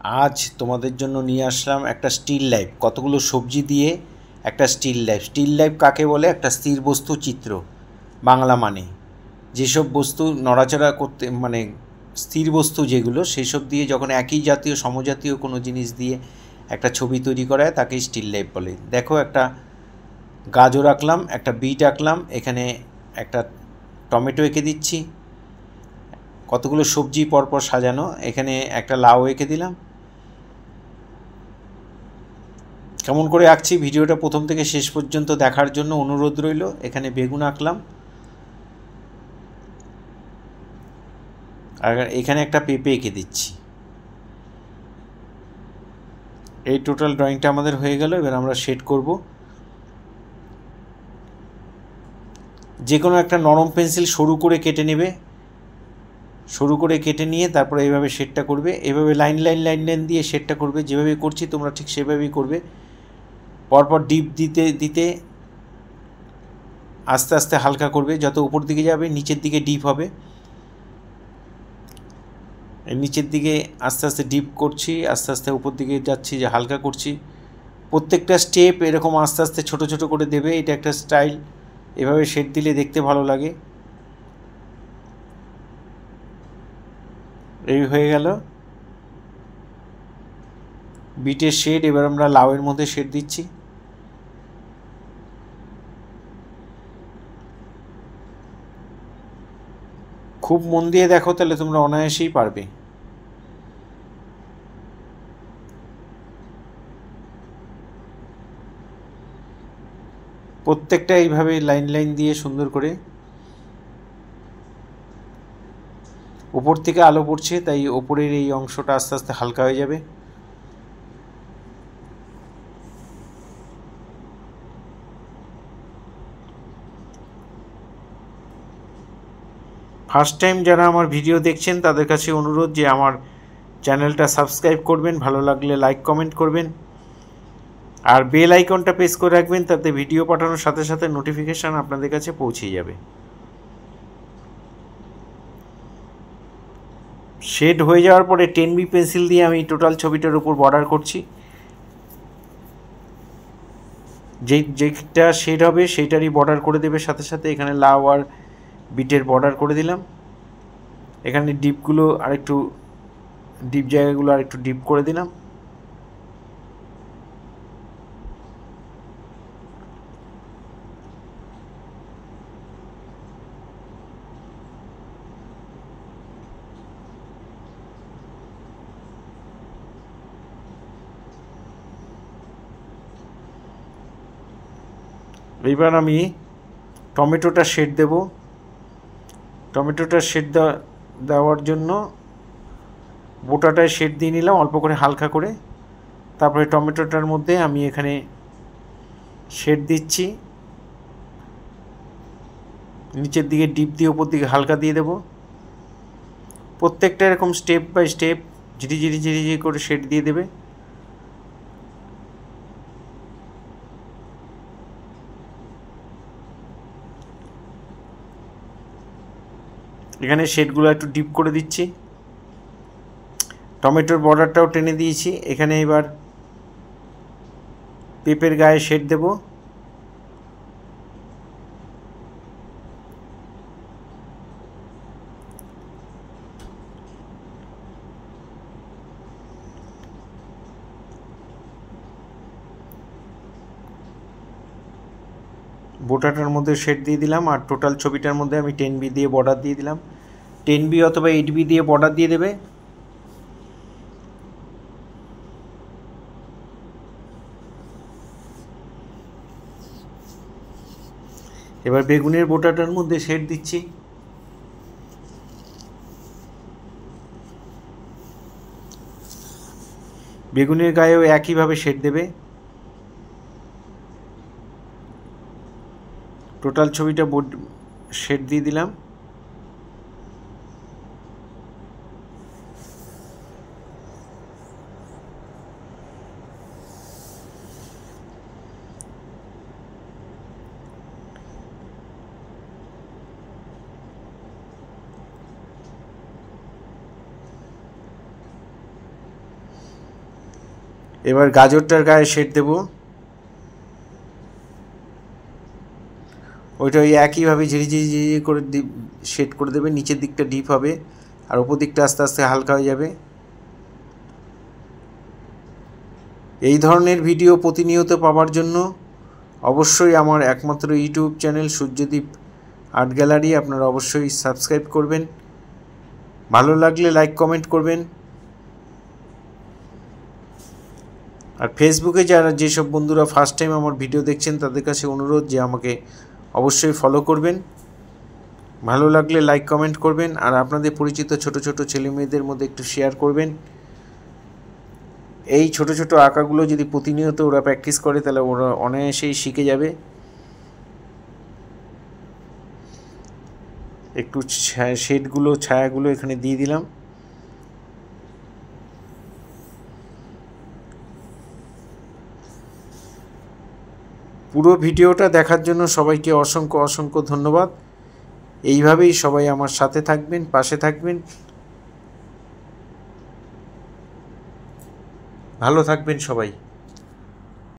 আজ তোমাদের জন্য নিয়ে আসলাম একটা স্টিল লাইফ, কতগুলো সবজি দিয়ে একটা স্টিল লাইফ। স্টিল লাইফ কাকে বলে? একটা স্থির বস্তু চিত্র, বাংলা মানে যেসব বস্তু নড়াচড়া করতে মানে স্থির বস্তু যেগুলো, সেই সব দিয়ে যখন একই জাতীয় সমজাতীয় কোনো জিনিস দিয়ে একটা ছবি তৈরি করা হয় তাকেই স্টিল লাইফ বলে। দেখো, একটা গাজর আঁকলাম, একটা বিট আঁকলাম, এখানে একটা টমেটো এঁকে দিচ্ছি, কতগুলো সবজি পরপর সাজানো, এখানে একটা লাউ এঁকে দিলাম। কেমন করে আঁকছি ভিডিওটা প্রথম থেকে শেষ পর্যন্ত দেখার জন্য অনুরোধ রইল। এখানে বেগুন আঁকলাম, আর এখানে একটা পেঁপে এঁকে দিচ্ছি। এই টোটাল ড্রয়িংটা আমাদের হয়ে গেল। এবার আমরা শেড করব। যে কোনো একটা নরম পেন্সিল সরু করে কেটে নেবে, সরু করে কেটে নিয়ে তারপরে এইভাবে শেডটা করবে। এভাবে লাইন লাইন লাইন লাইন দিয়ে শেডটা করবে, যেভাবে করছি তোমরা ঠিক সেভাবেই করবে। পরপর ডিপ দিতে দিতে আস্তে আস্তে হালকা করবে, যত উপর দিকে যাবে নিচের দিকে ডিপ হবে। নিচের দিকে আস্তে আস্তে ডিপ করছি, আস্তে আস্তে উপর দিকে যাচ্ছি, যে হালকা করছি। প্রত্যেকটা স্টেপ এরকম আস্তে আস্তে ছোট ছোট করে দেবে, এটা একটা স্টাইল। এভাবে শেড দিলে দেখতে ভালো লাগে। এই হয়ে গেল বিটের শেড। এবার আমরা লাউয়ের মধ্যে শেড দিচ্ছি। খুব মন দিয়ে দেখো, তাহলে তোমরা অনায়াসেই পারবে। প্রত্যেকটা এইভাবে লাইন লাইন দিয়ে সুন্দর করে। উপর থেকে আলো পড়ছে, তাই ওপরের এই অংশটা আস্তে আস্তে হালকা হয়ে যাবে। ফার্স্ট টাইম যারা আমার ভিডিও দেখছেন তাদের কাছে অনুরোধ যে আমার চ্যানেলটা সাবস্ক্রাইব করবেন, ভালো লাগলে লাইক কমেন্ট করবেন, আর বেল আইকনটা প্রেস করে রাখবেন, তাতে ভিডিও পাঠানোর সাথে সাথে নোটিফিকেশান আপনাদের কাছে পৌঁছে যাবে। শেড হয়ে যাওয়ার পরে 10B পেন্সিল দিয়ে আমি টোটাল ছবিটার উপর বর্ডার করছি। যেটা শেড হবে সেইটারই বর্ডার করে দেবে সাথে সাথে। এখানে লাউ আর বিটের বর্ডার করে দিলাম। এখানে ডিপগুলো আরেকটু, ডিপ জায়গাগুলো আরেকটু ডিপ করে দিলাম। এইবার আমি টমেটোটা শেড দেব। টমেটোটা শেড দেওয়ার জন্য বোটাটায় শেড দিয়ে নিলাম অল্প করে, হালকা করে। তারপরে টমেটোটার মধ্যে আমি এখানে শেড দিচ্ছি, নিচের দিকে ডিপ দিয়ে উপর দিকে হালকা দিয়ে দেব। প্রত্যেকটা এরকম স্টেপ বাই স্টেপ ঝিরি ঝিরি ঝিরি ঝিরি করে শেড দিয়ে দেবে। এখানে শেডগুলো একটু ডিপ করে দিচ্ছি। টমেটোর বর্ডারটাও টেনে দিয়েছি। এখানে এবার পেঁপের গায়ে শেড দেব। বোটাটার মধ্যে শেড দিয়ে দিলাম, আর টোটাল ছবিটার মধ্যে আমি 10B দিয়ে বর্ডার দিয়ে দিলাম। 10B অথবা 8B দিয়ে বর্ডার দিয়ে দেবে। এবার বেগুনের বোটাটার মধ্যে শেড দিচ্ছি। বেগুনের গায়েও একইভাবে শেড দেবে। টোটাল ছবিটা শেড দিয়ে দিলাম। এবার গাজরটার গায়ে শেড দেব। ওইটা ওই একইভাবে ঝিরিঝিরি করে শেড করে দেবে। নিচের দিকটা ডিপ হবে আর উপর দিকটা আস্তে আস্তে হালকা হয়ে যাবে। এই ধরনের ভিডিও প্রতিনিয়ত পাওয়ার জন্য অবশ্যই আমার একমাত্র YouTube channel Suryadip art gallery আপনারা অবশ্যই সাবস্ক্রাইব করবেন। ভালো লাগলে লাইক কমেন্ট করবেন। আর ফেসবুকে যারা যেসব বন্ধুরা ফার্স্ট টাইম আমার ভিডিও দেখছেন তাদের কাছে অনুরোধ যে আমাকে অবশ্যই ফলো করবেন। ভালো লাগলে লাইক কমেন্ট করবেন আর আপনাদের পরিচিত ছোট ছোট ছেলে মেয়েদের মধ্যে একটু শেয়ার করবেন। এই ছোট ছোট আঁকাগুলো যদি প্রতিনিয়ত ওরা প্র্যাকটিস করে তাহলে ওরা অনায়াসেই শিখে যাবে। একটু শেডগুলো ছায়াগুলো এখানে দিয়ে দিলাম। পুরো ভিডিওটা দেখার জন্য সবাইকে অসংখ্য অসংখ্য ধন্যবাদ। এইভাবেই সবাই আমার সাথে থাকবেন, পাশে থাকবেন। ভালো থাকবেন সবাই।